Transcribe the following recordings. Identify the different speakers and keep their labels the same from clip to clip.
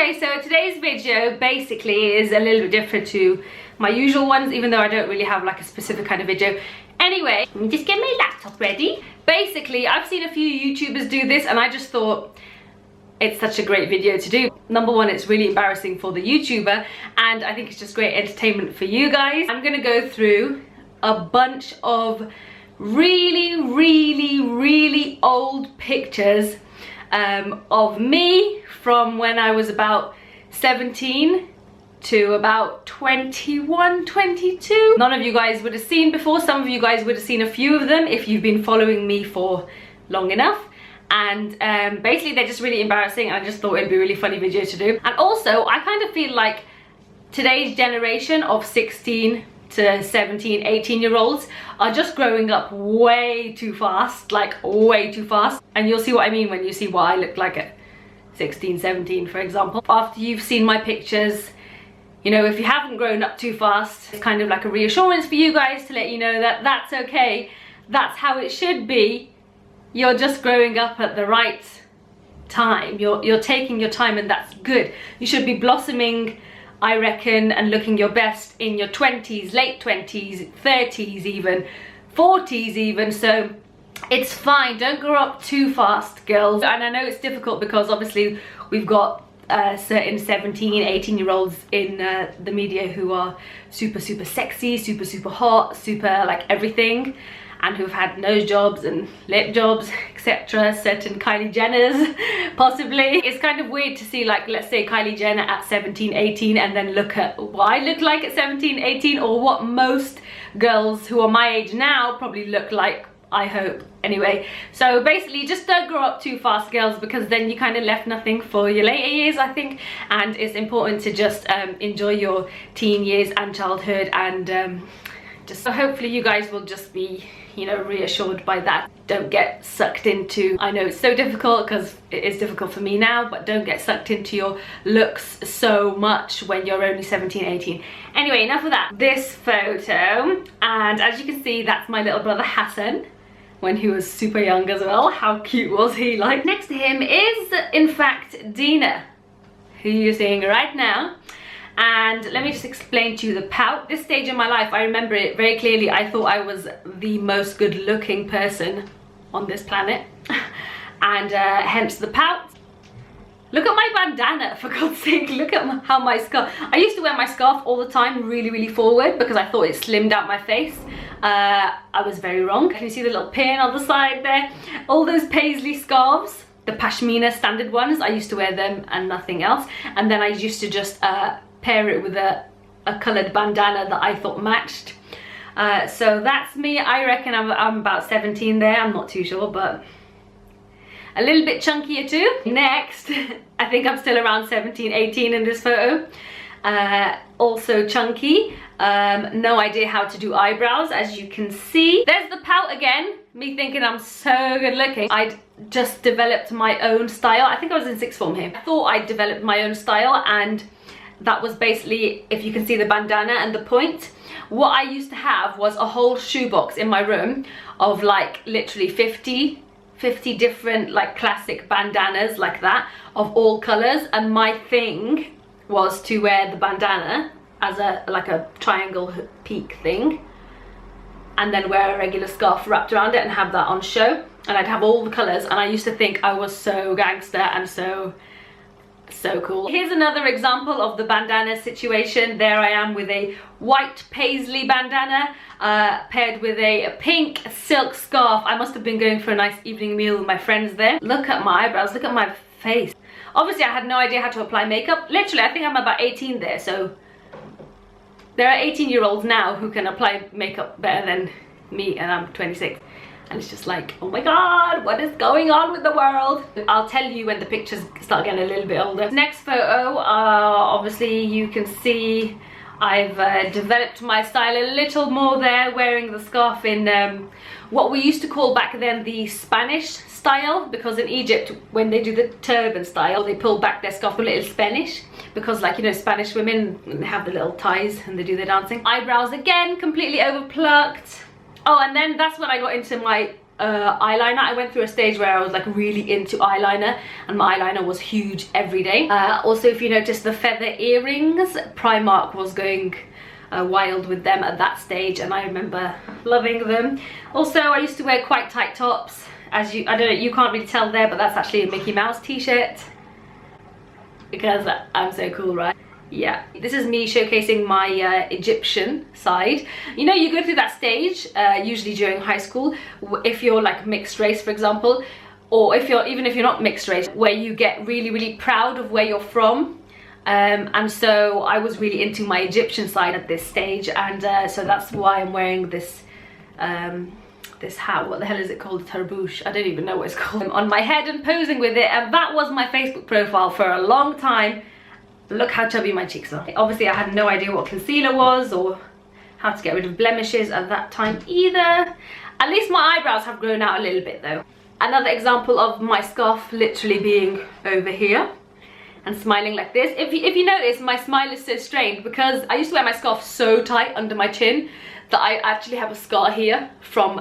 Speaker 1: Okay, so today's video basically is a little bit different to my usual ones, even though I don't really have like a specific kind of video. Anyway, let me just get my laptop ready. Basically, I've seen a few YouTubers do this and I just thought it's such a great video to do. Number one, it's really embarrassing for the YouTuber, and I think it's just great entertainment for you guys. I'm gonna go through a bunch of really old pictures of me from when I was about 17 to about 21, 22. None of you guys would have seen before. Some of you guys would have seen a few of them if you've been following me for long enough. And basically they're just really embarrassing, and I just thought it'd be a really funny video to do. And also, I kind of feel like today's generation of 16 to 17, 18-year-olds are just growing up way too fast, like way too fast. And you'll see what I mean when you see what I look like at 16, 17, for example. After you've seen my pictures, you know, if you haven't grown up too fast, it's kind of like a reassurance for you guys to let you know that that's okay. That's how it should be. You're just growing up at the right time. You're taking your time, and that's good. You should be blossoming, I reckon, and looking your best in your 20s, late 20s, 30s even, 40s even. So it's fine. Don't grow up too fast, girls. And I know it's difficult because obviously we've got certain 17, 18-year-olds in the media who are super sexy, super hot, super like everything, and who've had nose jobs and lip jobs, etc. Certain Kylie Jenners, possibly. It's kind of weird to see, like, let's say Kylie Jenner at 17, 18, and then look at what I look like at 17, 18, or what most girls who are my age now probably look like, I hope. Anyway, so basically just don't grow up too fast, girls, because then you kind of left nothing for your later years, I think. And it's important to just enjoy your teen years and childhood, and just so hopefully you guys will just be, you know, reassured by that. Don't get sucked into, I know it's so difficult because it is difficult for me now, but don't get sucked into your looks so much when you're only 17, 18. Anyway, enough of that. This photo, and as you can see, that's my little brother Hassan when he was super young as well. How cute was he? Like, next to him is in fact Dina, who you're seeing right now. And let me just explain to you the pout. This stage in my life, I remember it very clearly. I thought I was the most good looking person on this planet, and hence the pout. Look at my bandana, for God's sake. Look at how my scarf, I used to wear my scarf all the time really forward because I thought it slimmed out my face. I was very wrong. Can you see the little pin on the side there? All those paisley scarves, the pashmina standard ones, I used to wear them and nothing else. And then I used to just pair it with a coloured bandana that I thought matched. So that's me. I reckon I'm about 17 there. I'm not too sure, but a little bit chunkier too. Next, I think I'm still around 17, 18 in this photo. Also chunky. No idea how to do eyebrows, as you can see. There's the pout again. Me thinking I'm so good looking. I'd just developed my own style. I think I was in sixth form here. I thought I'd developed my own style, and that was basically, if you can see the bandana and the point, what I used to have was a whole shoebox in my room of like literally 50 different like classic bandanas like that, of all colors. And my thing was to wear the bandana as a like a triangle peak thing, and then wear a regular scarf wrapped around it and have that on show. And I'd have all the colors, and I used to think I was so gangster and so cool. Here's another example of the bandana situation. There I am with a white paisley bandana paired with a pink silk scarf. I must have been going for a nice evening meal with my friends there. Look at my eyebrows, look at my face. Obviously I had no idea how to apply makeup. Literally, I think I'm about 18 there, so there are 18-year-olds now who can apply makeup better than me, and I'm 26. And it's just like, oh my god, what is going on with the world? I'll tell you when the pictures start getting a little bit older. Next photo, obviously you can see I've developed my style a little more there, wearing the scarf in what we used to call back then the Spanish style, because in Egypt, when they do the turban style, they pull back their scarf a little Spanish, because, like, you know, Spanish women, they have the little ties and they do their dancing. Eyebrows again, completely overplucked. Oh, and then that's when I got into my eyeliner. I went through a stage where I was like really into eyeliner, and my eyeliner was huge every day. Also, if you notice the feather earrings, Primark was going wild with them at that stage, and I remember loving them. Also, I used to wear quite tight tops. As I don't know, you can't really tell there, but that's actually a Mickey Mouse t-shirt because I'm so cool, right? Yeah, this is me showcasing my Egyptian side. You know, you go through that stage usually during high school, if you're like mixed race, for example, or even if you're not mixed race, where you get really proud of where you're from. And so I was really into my Egyptian side at this stage, and so that's why I'm wearing this this hat. What the hell is it called? Tarbouche. I don't even know what it's called. On my head and posing with it, and that was my Facebook profile for a long time. Look how chubby my cheeks are. Obviously I had no idea what concealer was or how to get rid of blemishes at that time either. At least my eyebrows have grown out a little bit though. Another example of my scarf literally being over here and smiling like this. If you notice, my smile is so strained because I used to wear my scarf so tight under my chin that I actually have a scar here from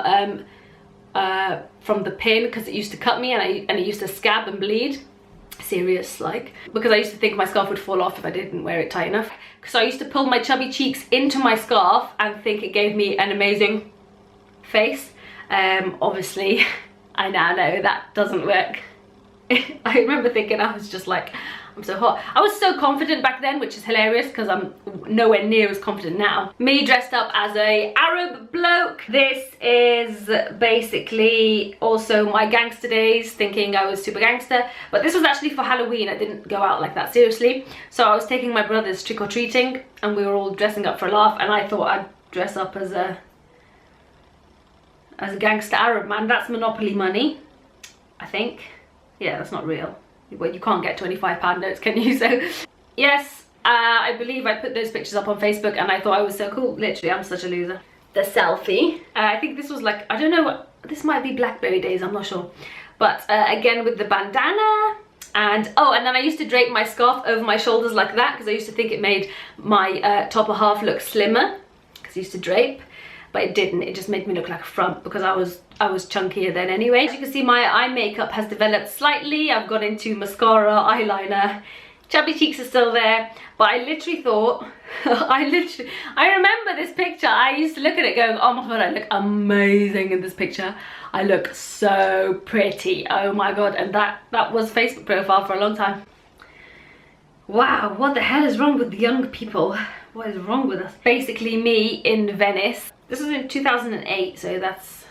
Speaker 1: the pin, because it used to cut me and it used to scab and bleed. Serious, like, because I used to think my scarf would fall off if I didn't wear it tight enough. So I used to pull my chubby cheeks into my scarf and think it gave me an amazing face. Obviously, I now know that doesn't work. I remember thinking I was just like, I'm so hot. I was so confident back then, which is hilarious because I'm nowhere near as confident now. Me dressed up as a Arab bloke. This is basically also my gangster days, thinking I was super gangster, but this was actually for Halloween. I didn't go out like that seriously. So I was taking my brothers trick-or-treating and we were all dressing up for a laugh, and I thought I'd dress up as a gangster Arab man. That's Monopoly money, I think. Yeah, that's not real. Well, you can't get £25 notes, can you? So yes, I believe I put those pictures up on Facebook and I thought I was so cool. Literally, I'm such a loser. The selfie. I think this was like, I don't know what, this might be Blackberry days, I'm not sure. But again with the bandana. And oh, and then I used to drape my scarf over my shoulders like that because I used to think it made my top half look slimmer, because I used to drape. But it didn't, it just made me look like a front because I was chunkier then anyway. As you can see, my eye makeup has developed slightly. I've gone into mascara, eyeliner, chubby cheeks are still there, but I literally thought, I remember this picture, I used to look at it going, oh my god, I look amazing in this picture. I look so pretty, oh my god, and that was Facebook profile for a long time. Wow, what the hell is wrong with the young people? What is wrong with us? Basically me in Venice. This was in 2008, so that's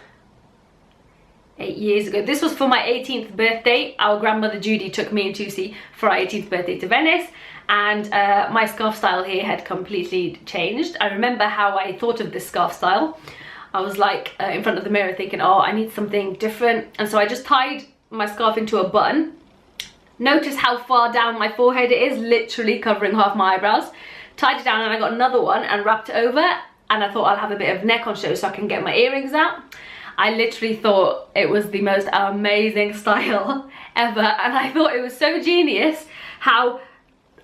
Speaker 1: 8 years ago. This was for my 18th birthday. Our grandmother Judy took me and Tusi for our 18th birthday to Venice, and my scarf style here had completely changed. I remember how I thought of this scarf style. I was like in front of the mirror thinking, oh, I need something different, and so I just tied my scarf into a bun. Notice how far down my forehead it is, literally covering half my eyebrows. Tied it down and I got another one and wrapped it over, and I thought I'll have a bit of neck on show so I can get my earrings out. I literally thought it was the most amazing style ever, and I thought it was so genius how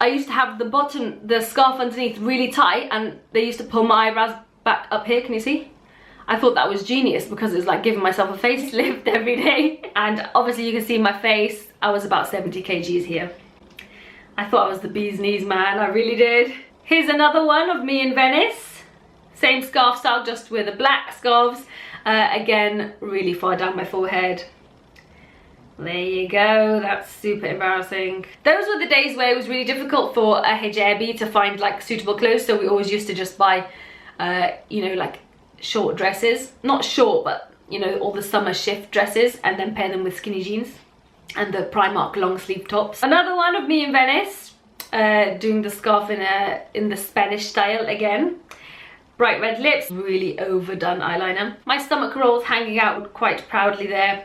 Speaker 1: I used to have the scarf underneath really tight, and they used to pull my eyebrows back up here, can you see? I thought that was genius because it was like giving myself a facelift every day. And obviously you can see my face, I was about 70 kgs here. I thought I was the bee's knees, man, I really did. Here's another one of me in Venice. Same scarf style, just with the black scarves. Again, really far down my forehead. There you go, that's super embarrassing. Those were the days where it was really difficult for a hijabi to find like suitable clothes, so we always used to just buy, you know, like short dresses. Not short, but you know, all the summer shift dresses, and then pair them with skinny jeans and the Primark long sleeve tops. Another one of me in Venice, doing the scarf in the Spanish style again. Bright red lips, really overdone eyeliner. My stomach rolls hanging out quite proudly there.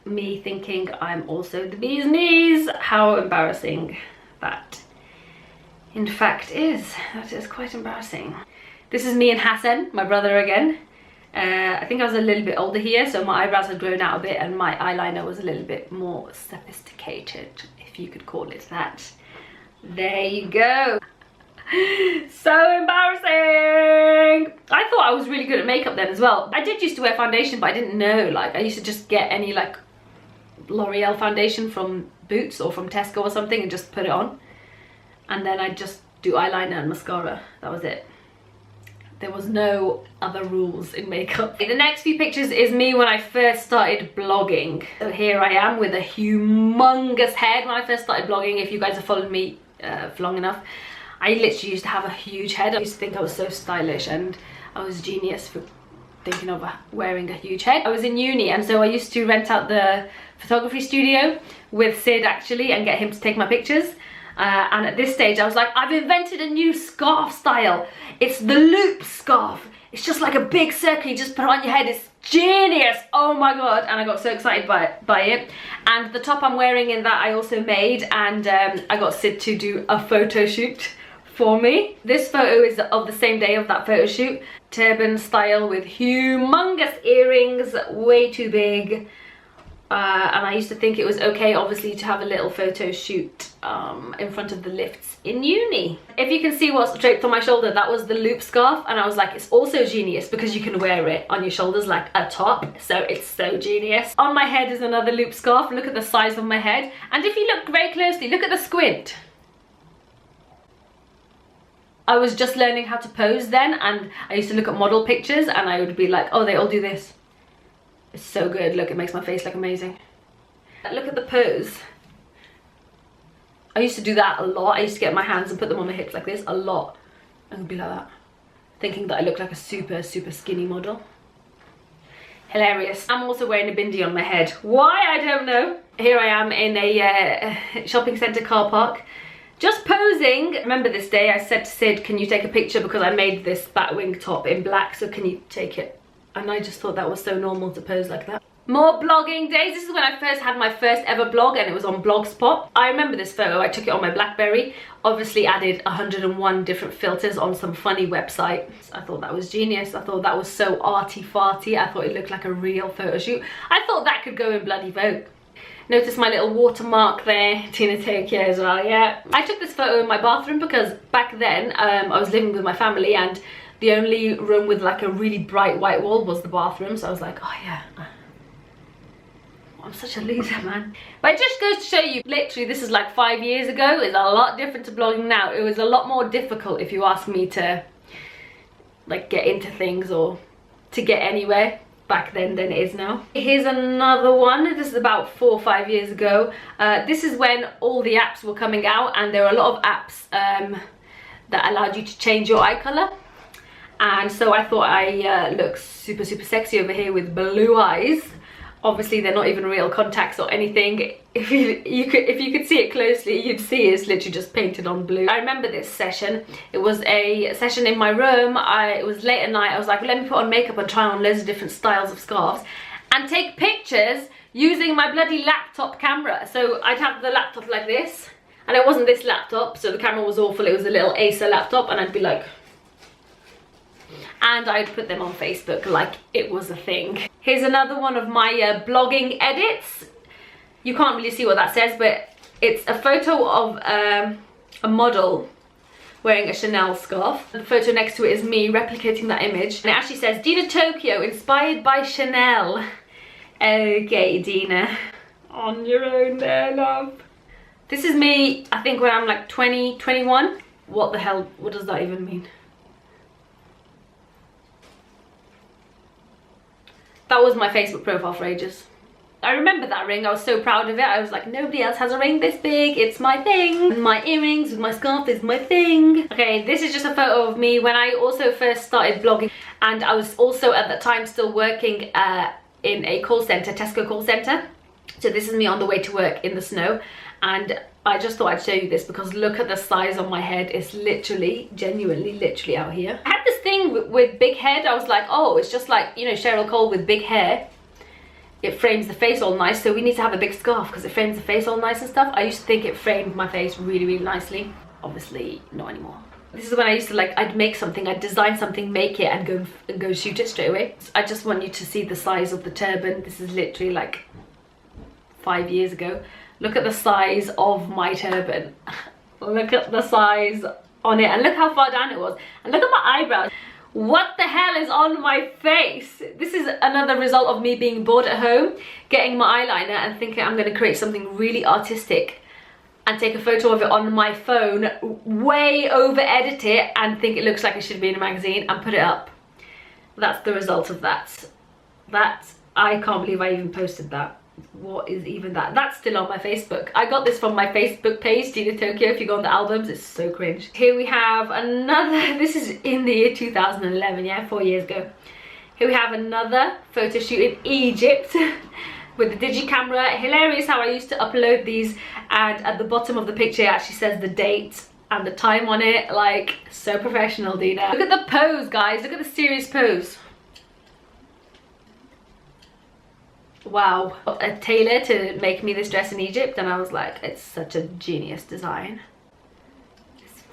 Speaker 1: Me thinking I'm also the bee's knees. How embarrassing that in fact is. That is quite embarrassing. This is me and Hassan, my brother again. I think I was a little bit older here, so my eyebrows had grown out a bit and my eyeliner was a little bit more sophisticated, if you could call it that. There you go. So embarrassing. I thought I was really good at makeup then as well. I did used to wear foundation, but I didn't know. Like, I used to just get any like L'Oreal foundation from Boots or from Tesco or something and just put it on. And then I'd just do eyeliner and mascara. That was it. There was no other rules in makeup. The next few pictures is me when I first started blogging. So here I am with a humongous head. When I first started blogging, if you guys have followed me for long enough, I literally used to have a huge head. I used to think I was so stylish and I was a genius for thinking of wearing a huge head. I was in uni, and so I used to rent out the photography studio with Sid actually and get him to take my pictures. And at this stage I was like, I've invented a new scarf style. It's the loop scarf. It's just like a big circle you just put on your head. It's genius. Oh my god. And I got so excited by it. And the top I'm wearing in that I also made, and I got Sid to do a photo shoot for me. This photo is of the same day of that photo shoot. Turban style with humongous earrings, way too big. And I used to think it was okay, obviously, to have a little photo shoot in front of the lifts in uni. If you can see what's draped on my shoulder, that was the loop scarf, and I was like, it's also genius because you can wear it on your shoulders like a top, so it's so genius. On my head is another loop scarf. Look at the size of my head, and if you look very closely, look at the squint. I was just learning how to pose then, and I used to look at model pictures and I would be like, oh, they all do this. It's so good. Look, it makes my face look amazing. Look at the pose. I used to do that a lot. I used to get my hands and put them on my hips like this a lot. And be like that. Thinking that I look like a super skinny model. Hilarious. I'm also wearing a bindi on my head. Why? I don't know. Here I am in a shopping centre car park. Just posing. Remember this day I said to Sid, can you take a picture because I made this batwing top in black, so can you take it? And I just thought that was so normal to pose like that. More blogging days. This is when I first had my first ever blog, and it was on Blogspot. I remember this photo. I took it on my BlackBerry. Obviously added 101 different filters on some funny website. I thought that was genius. I thought that was so arty-farty. I thought it looked like a real photo shoot. I thought that could go in bloody Vogue. Notice my little watermark there, Tina Tokyo as well, yeah. I took this photo in my bathroom because back then I was living with my family, and the only room with like a really bright white wall was the bathroom, so I was like, oh yeah. I'm such a loser, man. But it just goes to show you, literally this is like 5 years ago. It's a lot different to blogging now. It was a lot more difficult, if you ask me, to like get into things or to get anywhere back then than it is now. Here's another one. This is about 4 or 5 years ago. This is when all the apps were coming out, and there were a lot of apps that allowed you to change your eye color. And so I thought I looked super sexy over here with blue eyes. Obviously they're not even real contacts or anything. If you could see it closely, you'd see it's literally just painted on blue. I remember this session. It was a session in my room. It was late at night. I was like, let me put on makeup and try on loads of different styles of scarves and take pictures using my bloody laptop camera. So I'd have the laptop like this, and it wasn't this laptop, so the camera was awful. It was a little Acer laptop, and I'd be like, and I'd put them on Facebook like it was a thing. Here's another one of my blogging edits. You can't really see what that says, but it's a photo of a model wearing a Chanel scarf. The photo next to it is me replicating that image, and it actually says Dina Tokyo, inspired by Chanel. Okay, Dina, on your own there, love. This is me, I think, when I'm like 20, 21. What the hell, what does that even mean? That was my Facebook profile for ages. I remember that ring. I was so proud of it. I was like, nobody else has a ring this big. It's my thing. And my earrings with my scarf is my thing. Okay, this is just a photo of me when I also first started blogging. And I was also at that time still working in a call center, Tesco call center. So this is me on the way to work in the snow. And I just thought I'd show you this because look at the size of my head. It's literally, genuinely, literally out here. I had this thing with big head. I was like, oh, it's just like, you know, Cheryl Cole with big hair. It frames the face all nice, so we need to have a big scarf because it frames the face all nice and stuff. I used to think it framed my face really nicely. Obviously, not anymore. This is when I used to, like, I'd make something, I'd design something, make it, and go shoot it straight away. I just want you to see the size of the turban. This is literally like 5 years ago. Look at the size of my turban. Look at the size on it, and look how far down it was, and look at my eyebrows. What the hell is on my face? This is another result of me being bored at home, getting my eyeliner and thinking I'm going to create something really artistic and take a photo of it on my phone, way over edit it and think it looks like it should be in a magazine and put it up. That's the result of that. I can't believe I even posted that. What is even that? That's still on my Facebook. I got this from my Facebook page, Gina Tokyo. If you go on the albums, it's so cringe. Here we have another, this is in the year 2011, yeah, 4 years ago. Here we have another photo shoot in Egypt with the digi camera. Hilarious how I used to upload these, and at the bottom of the picture it actually says the date and the time on it. Like, so professional, Dina. Look at the pose, guys. Look at the serious pose. Wow. A tailor to make me this dress in Egypt, and I was like, it's such a genius design. It's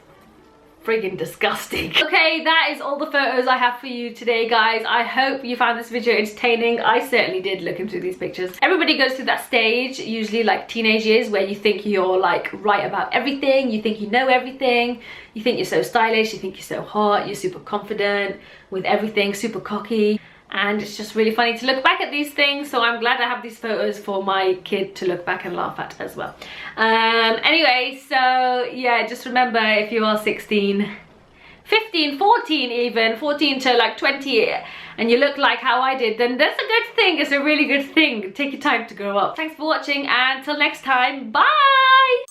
Speaker 1: friggin' disgusting. Okay, that is all the photos I have for you today, guys. I hope you found this video entertaining. I certainly did, looking through these pictures. Everybody goes through that stage, usually like teenage years, where you think you're like right about everything, you think you know everything, you think you're so stylish, you think you're so hot, you're super confident with everything, super cocky. And it's just really funny to look back at these things, so I'm glad I have these photos for my kid to look back and laugh at as well. Anyway, so yeah, just remember, if you are 16, 15, 14 even, 14 to like 20, and you look like how I did, then that's a good thing. It's a really good thing. Take your time to grow up. Thanks for watching, and until next time, bye!